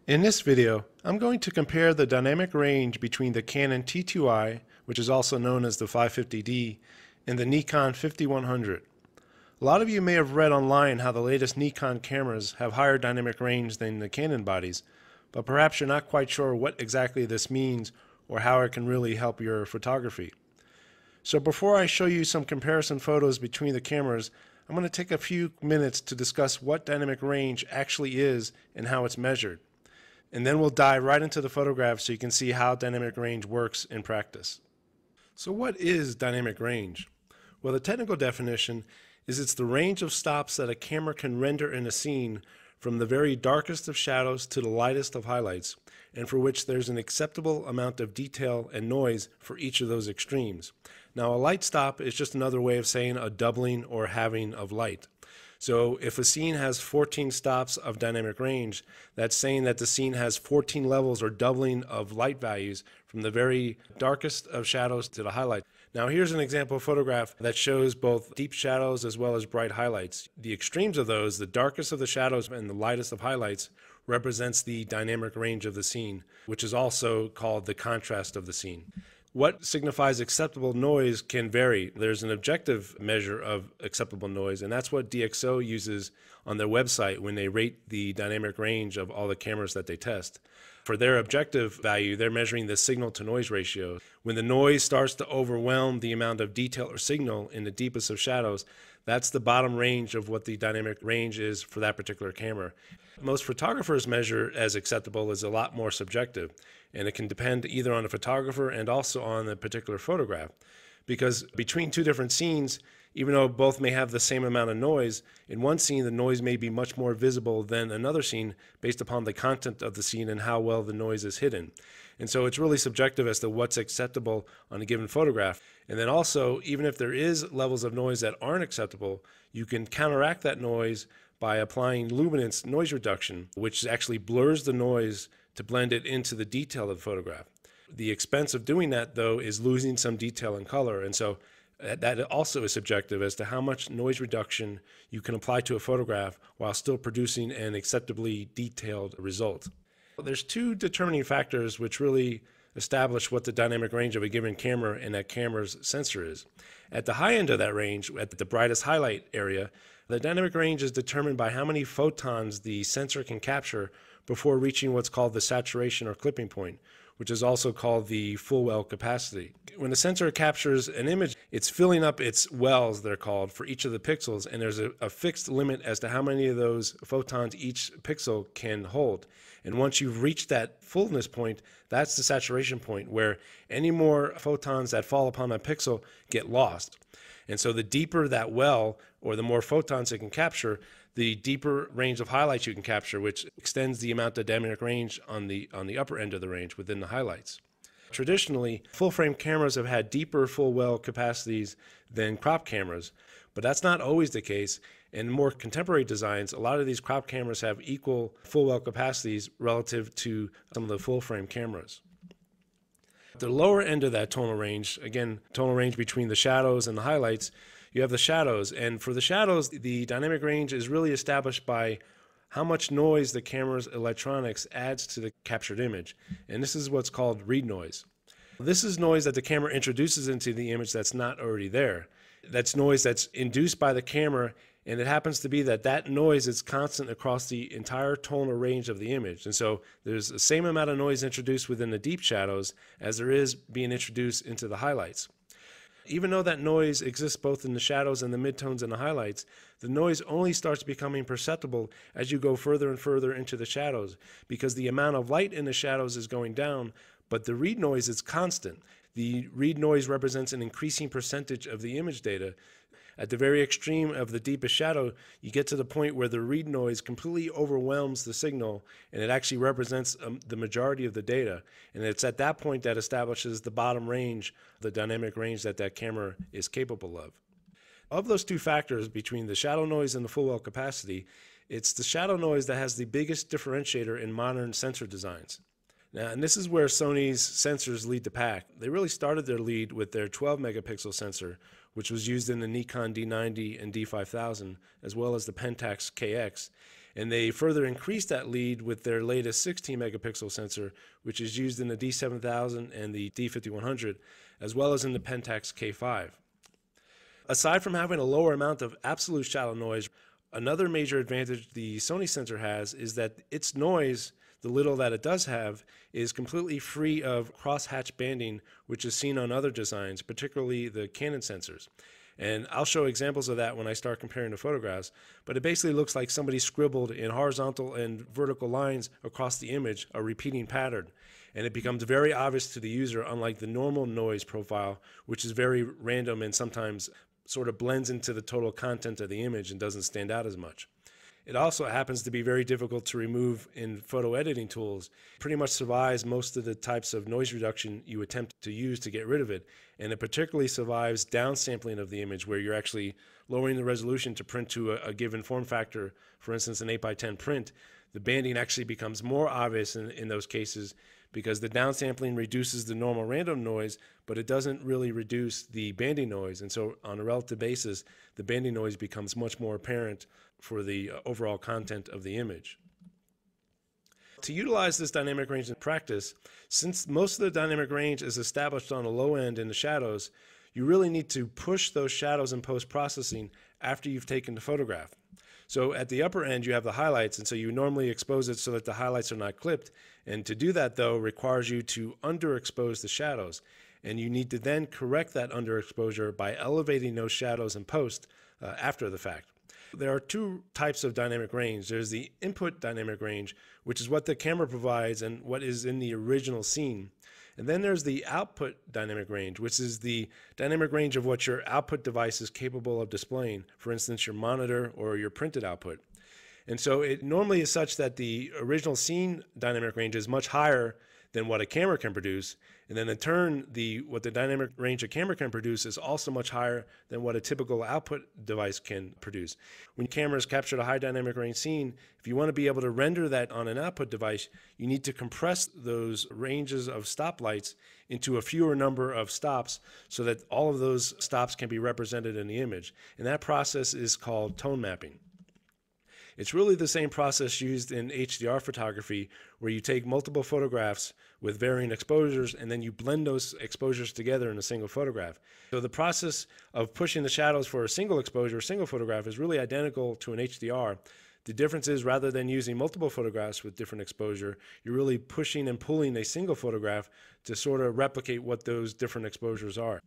In this video, I'm going to compare the dynamic range between the Canon T2i, which is also known as the 550D, and the Nikon 5100. A lot of you may have read online how the latest Nikon cameras have higher dynamic range than the Canon bodies, but perhaps you're not quite sure what exactly this means or how it can really help your photography. So before I show you some comparison photos between the cameras, I'm going to take a few minutes to discuss what dynamic range actually is and how it's measured. And then we'll dive right into the photograph so you can see how dynamic range works in practice. So what is dynamic range? Well, the technical definition is it's the range of stops that a camera can render in a scene from the very darkest of shadows to the lightest of highlights, and for which there's an acceptable amount of detail and noise for each of those extremes. Now, a light stop is just another way of saying a doubling or halving of light. So if a scene has 14 stops of dynamic range, that's saying that the scene has 14 levels or doubling of light values from the very darkest of shadows to the highlight. Now here's an example photograph that shows both deep shadows as well as bright highlights. The extremes of those, the darkest of the shadows and the lightest of highlights, represents the dynamic range of the scene, which is also called the contrast of the scene. What signifies acceptable noise can vary. There's an objective measure of acceptable noise, and that's what DxO uses on their website when they rate the dynamic range of all the cameras that they test. For their objective value, they're measuring the signal to noise ratio. When the noise starts to overwhelm the amount of detail or signal in the deepest of shadows, that's the bottom range of what the dynamic range is for that particular camera. Most photographers measure as acceptable is a lot more subjective, and it can depend either on the photographer and also on the particular photograph. Because between two different scenes, even though both may have the same amount of noise, in one scene the noise may be much more visible than another scene based upon the content of the scene and how well the noise is hidden. And so it's really subjective as to what's acceptable on a given photograph. And then also, even if there is levels of noise that aren't acceptable, you can counteract that noise by applying luminance noise reduction, which actually blurs the noise to blend it into the detail of the photograph. The expense of doing that, though, is losing some detail and color, and so that also is subjective as to how much noise reduction you can apply to a photograph while still producing an acceptably detailed result. There's two determining factors which really establish what the dynamic range of a given camera and that camera's sensor is. At the high end of that range, at the brightest highlight area, the dynamic range is determined by how many photons the sensor can capture before reaching what's called the saturation or clipping point, which is also called the full well capacity. When the sensor captures an image, it's filling up its wells, they're called, for each of the pixels, and there's a fixed limit as to how many of those photons each pixel can hold. And once you've reached that fullness point, that's the saturation point where any more photons that fall upon a pixel get lost. And so the deeper that well, or the more photons it can capture, the deeper range of highlights you can capture, which extends the amount of dynamic range on the upper end of the range within the highlights. Traditionally, full-frame cameras have had deeper full well capacities than crop cameras, but that's not always the case. In more contemporary designs, a lot of these crop cameras have equal full well capacities relative to some of the full-frame cameras. At the lower end of that tonal range, again, tonal range between the shadows and the highlights, you have the shadows. And for the shadows, the dynamic range is really established by how much noise the camera's electronics adds to the captured image. And this is what's called read noise. This is noise that the camera introduces into the image that's not already there. That's noise that's induced by the camera, and it happens to be that that noise is constant across the entire tonal range of the image. And so there's the same amount of noise introduced within the deep shadows as there is being introduced into the highlights. Even though that noise exists both in the shadows and the midtones and the highlights, the noise only starts becoming perceptible as you go further and further into the shadows, because the amount of light in the shadows is going down, but the read noise is constant. The read noise represents an increasing percentage of the image data. At the very extreme of the deepest shadow, you get to the point where the read noise completely overwhelms the signal, and it actually represents the majority of the data. And it's at that point that establishes the bottom range, the dynamic range that that camera is capable of. Of those two factors between the shadow noise and the full well capacity, it's the shadow noise that has the biggest differentiator in modern sensor designs. Now, and this is where Sony's sensors lead the pack. They really started their lead with their 12 megapixel sensor, which was used in the Nikon D90 and D5000, as well as the Pentax KX. And they further increased that lead with their latest 16 megapixel sensor, which is used in the D7000 and the D5100, as well as in the Pentax K5. Aside from having a lower amount of absolute shadow noise, another major advantage the Sony sensor has is that its noise, the little that it does have, is completely free of crosshatch banding, which is seen on other designs, particularly the Canon sensors. And I'll show examples of that when I start comparing the photographs, but it basically looks like somebody scribbled in horizontal and vertical lines across the image a repeating pattern. And it becomes very obvious to the user, unlike the normal noise profile, which is very random and sometimes sort of blends into the total content of the image and doesn't stand out as much. It also happens to be very difficult to remove in photo editing tools. It pretty much survives most of the types of noise reduction you attempt to use to get rid of it, and it particularly survives downsampling of the image, where you're actually lowering the resolution to print to a given form factor, for instance an 8x10 print. The banding actually becomes more obvious in those cases because the downsampling reduces the normal random noise, but it doesn't really reduce the banding noise. And so on a relative basis, the banding noise becomes much more apparent for the overall content of the image. To utilize this dynamic range in practice, since most of the dynamic range is established on a low end in the shadows, you really need to push those shadows in post-processing after you've taken the photograph. So at the upper end, you have the highlights, and so you normally expose it so that the highlights are not clipped. And to do that, though, requires you to underexpose the shadows. And you need to then correct that underexposure by elevating those shadows in post after the fact. There are two types of dynamic range. There's the input dynamic range, which is what the camera provides and what is in the original scene. And then there's the output dynamic range, which is the dynamic range of what your output device is capable of displaying, for instance, your monitor or your printed output. And so it normally is such that the original scene dynamic range is much higher than what a camera can produce. And then in turn, what the dynamic range a camera can produce is also much higher than what a typical output device can produce. When cameras capture a high dynamic range scene, if you want to be able to render that on an output device, you need to compress those ranges of stop lights into a fewer number of stops so that all of those stops can be represented in the image. And that process is called tone mapping. It's really the same process used in HDR photography, where you take multiple photographs with varying exposures and then you blend those exposures together in a single photograph. So the process of pushing the shadows for a single exposure, a single photograph, is really identical to an HDR. The difference is, rather than using multiple photographs with different exposure, you're really pushing and pulling a single photograph to sort of replicate what those different exposures are.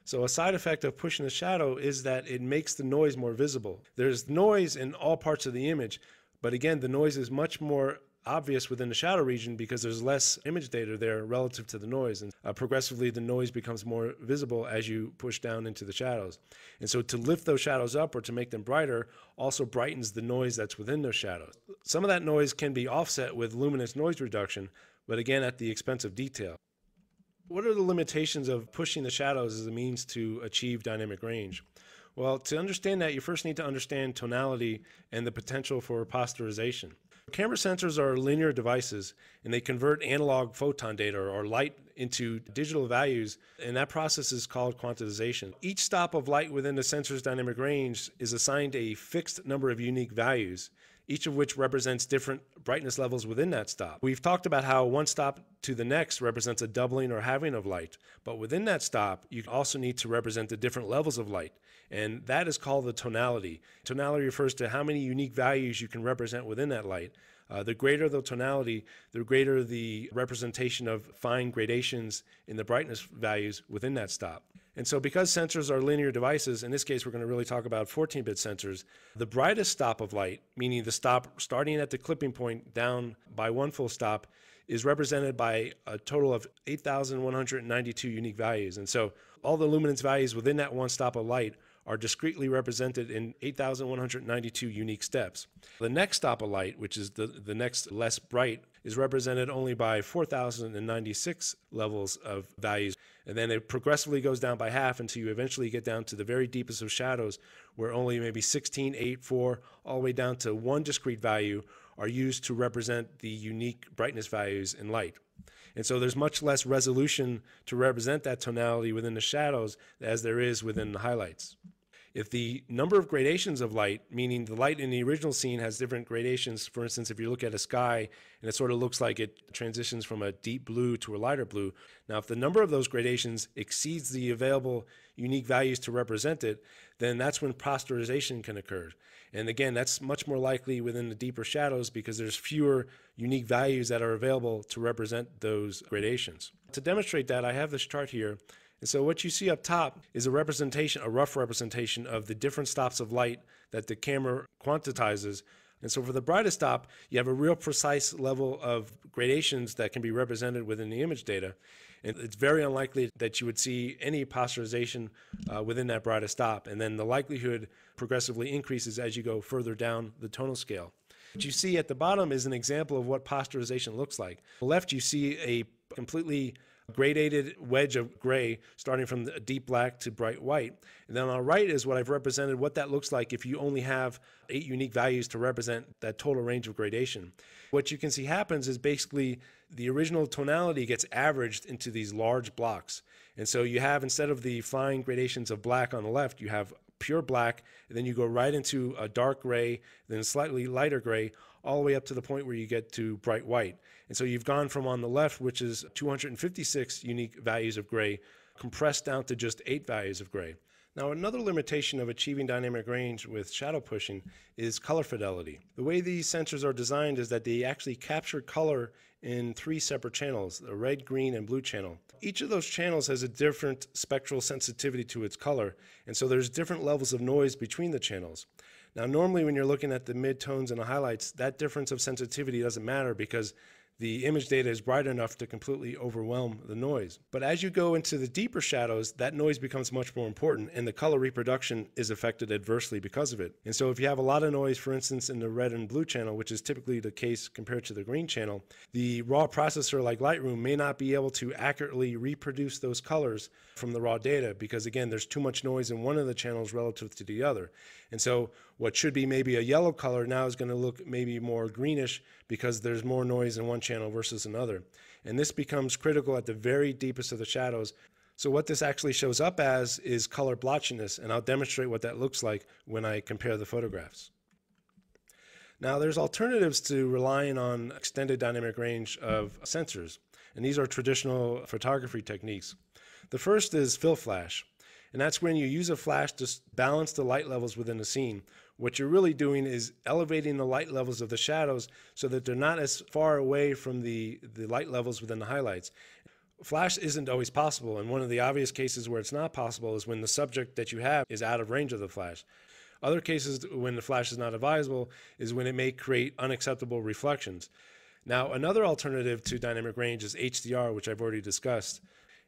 So a side effect of pushing the shadow is that it makes the noise more visible. There's noise in all parts of the image, but again, the noise is much more obvious within the shadow region because there's less image data there relative to the noise. And progressively, the noise becomes more visible as you push down into the shadows. And so to lift those shadows up or to make them brighter also brightens the noise that's within those shadows. Some of that noise can be offset with luminance noise reduction, but again, at the expense of detail. What are the limitations of pushing the shadows as a means to achieve dynamic range? Well, to understand that, you first need to understand tonality and the potential for posterization. Camera sensors are linear devices, and they convert analog photon data or light into digital values, and that process is called quantization. Each stop of light within the sensor's dynamic range is assigned a fixed number of unique values, each of which represents different brightness levels within that stop. We've talked about how one stop to the next represents a doubling or halving of light, but within that stop, you also need to represent the different levels of light, and that is called the tonality. Tonality refers to how many unique values you can represent within that light. The greater the tonality, the greater the representation of fine gradations in the brightness values within that stop. And so because sensors are linear devices, in this case we're going to really talk about 14-bit sensors, the brightest stop of light, meaning the stop starting at the clipping point down by one full stop, is represented by a total of 8,192 unique values. And so all the luminance values within that one stop of light are discretely represented in 8,192 unique steps. The next stop of light, which is the next less bright, is represented only by 4,096 levels of values. And then it progressively goes down by half until you eventually get down to the very deepest of shadows, where only maybe 16, 8, 4, all the way down to one discrete value are used to represent the unique brightness values in light. And so there's much less resolution to represent that tonality within the shadows as there is within the highlights. If the number of gradations of light, meaning the light in the original scene has different gradations, for instance, if you look at a sky and it sort of looks like it transitions from a deep blue to a lighter blue. Now, if the number of those gradations exceeds the available unique values to represent it, then that's when posterization can occur. And again, that's much more likely within the deeper shadows because there's fewer unique values that are available to represent those gradations. To demonstrate that, I have this chart here. And so what you see up top is a representation, a rough representation of the different stops of light that the camera quantizes. And so for the brightest stop, you have a real precise level of gradations that can be represented within the image data. And it's very unlikely that you would see any posterization within that brightest stop. And then the likelihood progressively increases as you go further down the tonal scale. What you see at the bottom is an example of what posterization looks like. On the left, you see a completely gradated wedge of gray starting from the deep black to bright white. And then on the right is what I've represented what that looks like if you only have 8 unique values to represent that total range of gradation. What you can see happens is basically the original tonality gets averaged into these large blocks. And so you have, instead of the fine gradations of black on the left, you have pure black, and then you go right into a dark gray, then slightly lighter gray, all the way up to the point where you get to bright white. And so you've gone from on the left, which is 256 unique values of gray, compressed down to just 8 values of gray. Now, another limitation of achieving dynamic range with shadow pushing is color fidelity. The way these sensors are designed is that they actually capture color in 3 separate channels, the red, green, and blue channel. Each of those channels has a different spectral sensitivity to its color, and so there's different levels of noise between the channels. Now, normally when you're looking at the mid-tones and the highlights, that difference of sensitivity doesn't matter because the image data is bright enough to completely overwhelm the noise. But as you go into the deeper shadows, that noise becomes much more important, and the color reproduction is affected adversely because of it. And so if you have a lot of noise, for instance, in the red and blue channel, which is typically the case compared to the green channel, the raw processor like Lightroom may not be able to accurately reproduce those colors from the raw data because, again, there's too much noise in one of the channels relative to the other. And so what should be maybe a yellow color now is going to look maybe more greenish because there's more noise in one channel versus another. And this becomes critical at the very deepest of the shadows. So what this actually shows up as is color blotchiness, and I'll demonstrate what that looks like when I compare the photographs. Now, there's alternatives to relying on extended dynamic range of sensors, and these are traditional photography techniques. The first is fill flash. And that's when you use a flash to balance the light levels within the scene. What you're really doing is elevating the light levels of the shadows so that they're not as far away from the light levels within the highlights. Flash isn't always possible, and one of the obvious cases where it's not possible is when the subject that you have is out of range of the flash. Other cases when the flash is not advisable is when it may create unacceptable reflections. Now, another alternative to dynamic range is HDR, which I've already discussed.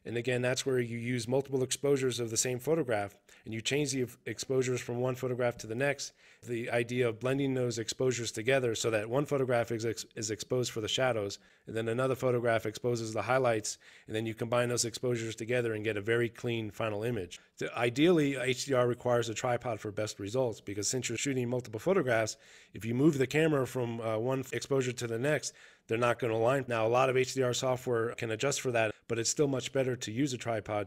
And again, that's where you use multiple exposures of the same photograph and you change the exposures from one photograph to the next. The idea of blending those exposures together so that one photograph is exposed for the shadows and then another photograph exposes the highlights, and then you combine those exposures together and get a very clean final image. Ideally, HDR requires a tripod for best results because since you're shooting multiple photographs, if you move the camera from one exposure to the next, they're not going to align. Now, a lot of HDR software can adjust for that, but it's still much better to use a tripod.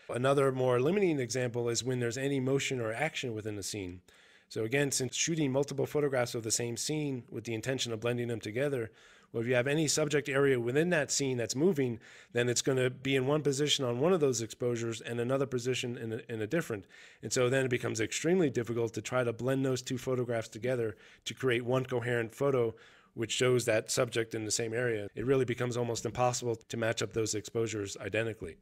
Another more limiting example is when there's any motion or action within the scene. So again, since shooting multiple photographs of the same scene with the intention of blending them together, well, if you have any subject area within that scene that's moving, then it's going to be in one position on one of those exposures and another position in a different. And so then it becomes extremely difficult to try to blend those two photographs together to create one coherent photo which shows that subject in the same area. It really becomes almost impossible to match up those exposures identically.